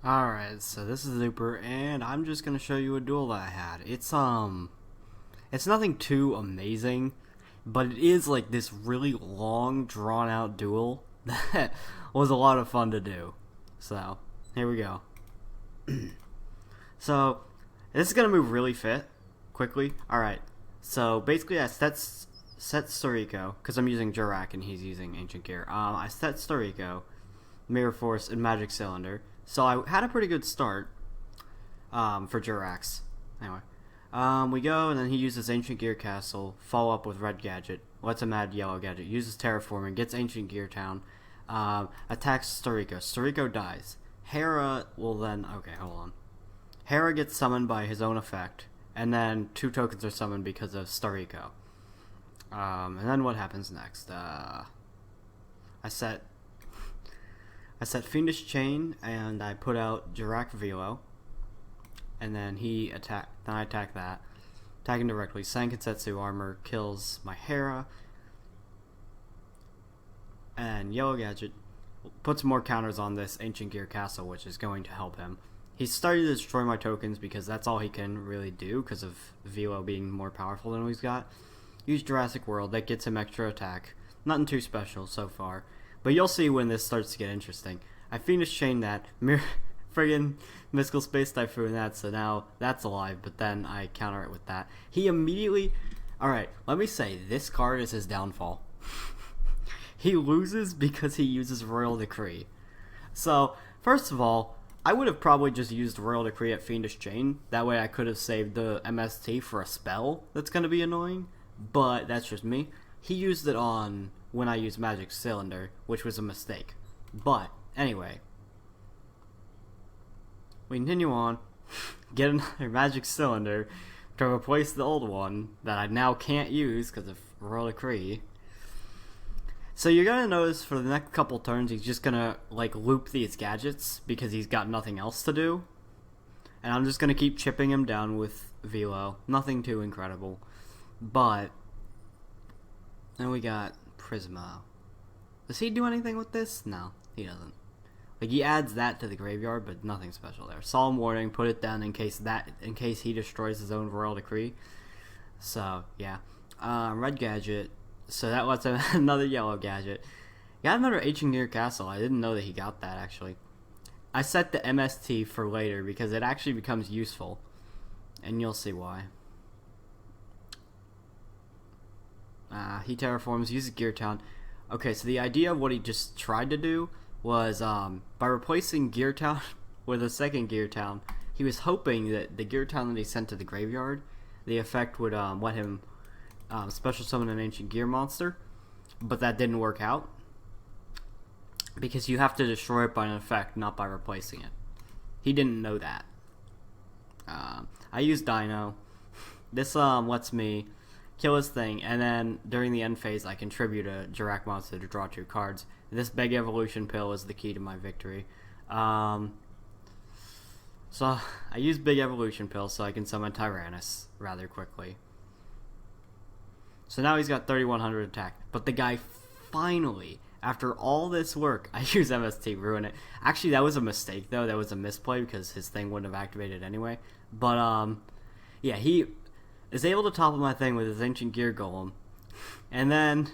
Alright, so this is Zooper, and I'm just gonna show you a duel that I had. It's nothing too amazing, but it is like this really long, drawn out duel that was a lot of fun to do. So, here we go. So, this is gonna move really quickly. Alright, so basically I set Storiko, because I'm using Jurrac and he's using Ancient Gear. I set Storiko, Mirror Force, and Magic Cylinder. So I had a pretty good start for Jurrax. Anyway, we go, and then he uses Ancient Gear Castle, follow up with Red Gadget, lets him add Yellow Gadget, uses Terraforming, gets Ancient Gear Town, attacks Storiko. Storiko dies. Hera will then... Okay, hold on. Hera gets summoned by his own effect, and then 2 tokens are summoned because of Storiko. And then what happens next? I set Fiendish Chain, and I put out Jurrac Velo, and then I attack that. Attacking directly, Sankensetsu Armor kills my Hera, and Yellow Gadget puts more counters on this Ancient Gear Castle, which is going to help him. He's starting to destroy my tokens because that's all he can really do because of Velo being more powerful than what he's got. Use Jurassic World, that gets him extra attack. Nothing too special so far. But you'll see when this starts to get interesting. I Fiendish Chain that, friggin' Mystical Space Typhoon that, so now that's alive, but then I counter it with that. He immediately... Alright, let me say, this card is his downfall. He loses because he uses Royal Decree. So, first of all, I would have probably just used Royal Decree at Fiendish Chain. That way I could have saved the MST for a spell that's going to be annoying. But that's just me. He used it on when I used Magic Cylinder, which was a mistake. But, anyway. We continue on. Get another Magic Cylinder to replace the old one that I now can't use because of Royal Decree. So you're going to notice for the next couple turns he's just going to like loop these gadgets because he's got nothing else to do. And I'm just going to keep chipping him down with Velo. Nothing too incredible. But then we got Prisma. Does he do anything with this? No, he doesn't. Like he adds that to the graveyard, but nothing special there. Solemn Warning, put it down in case he destroys his own Royal Decree. So yeah, Red Gadget. So that lets him another Yellow Gadget. Got another Ancient Gear Castle. I didn't know that he got that actually. I set the MST for later because it actually becomes useful, and you'll see why. He terraforms, uses Gear Town. Okay, so the idea of what he just tried to do was by replacing Gear Town with a second Gear Town, he was hoping that the Gear Town that he sent to the graveyard, the effect would let him special summon an Ancient Gear monster, but that didn't work out because you have to destroy it by an effect, not by replacing it. He didn't know that. I used Dino. This lets me kill his thing, and then during the end phase I contribute a Jurrac monster to draw 2 cards. This Big Evolution Pill is the key to my victory. So I use Big Evolution Pill so I can summon Tyrannus rather quickly. So now he's got 3100 attack, but the guy finally, after all this work, I use MST, ruin it. Actually, that was a mistake though, that was a misplay because his thing wouldn't have activated anyway. But yeah, he is able to topple my thing with his Ancient Gear Golem. And then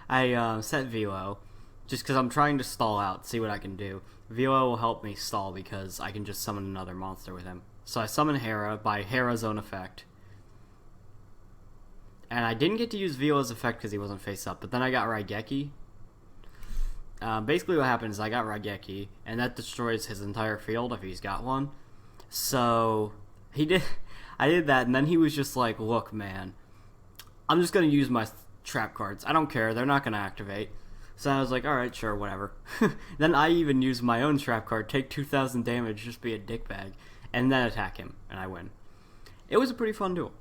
I set Velo, just because I'm trying to stall out, see what I can do. Velo will help me stall because I can just summon another monster with him. So I summon Hera by Hera's own effect. And I didn't get to use Velo's effect because he wasn't face up, but then I got Raigeki. Basically what happens is I got Raigeki, and that destroys his entire field if he's got one. So I did that, and then he was just like, look, man, I'm just going to use my trap cards. I don't care. They're not going to activate. So I was like, alright, sure, whatever. Then I even used my own trap card, take 2,000 damage, just be a dickbag, and then attack him, and I win. It was a pretty fun duel.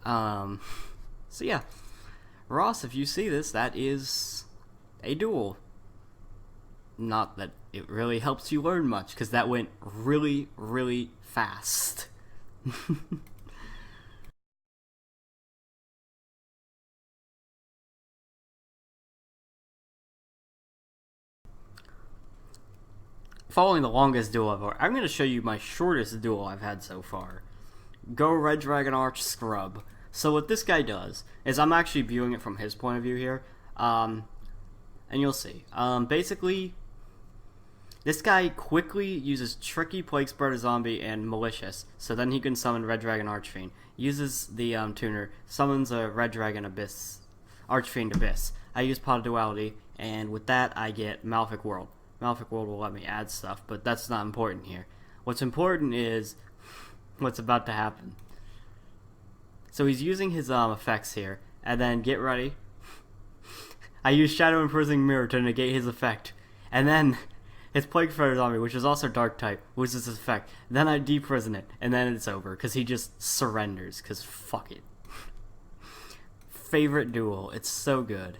So yeah. Ross, if you see this, that is a duel. Not that it really helps you learn much, because that went really, really fast. following the longest duel ever, I'm going to show you my shortest duel I've had so far. Go Red Dragon Arch Scrub. So what this guy does is, I'm actually viewing it from his point of view here, and you'll see. Basically, this guy quickly uses Tricky, Plague Spreader Zombie, and Malicious, so then he can summon Red Dragon Archfiend. Uses the tuner, summons a Red Dragon Abyss, Archfiend Abyss. I use Pot of Duality, and with that I get Malefic World. Malefic World will let me add stuff, but that's not important here. What's important is what's about to happen. So he's using his effects here, and then get ready. I use Shadow-imprisoning Mirror to negate his effect, and then his Plague Spreader Zombie, which is also Dark type, loses his effect. Then I deprison it, and then it's over, because he just surrenders, because fuck it. Favorite duel, it's so good.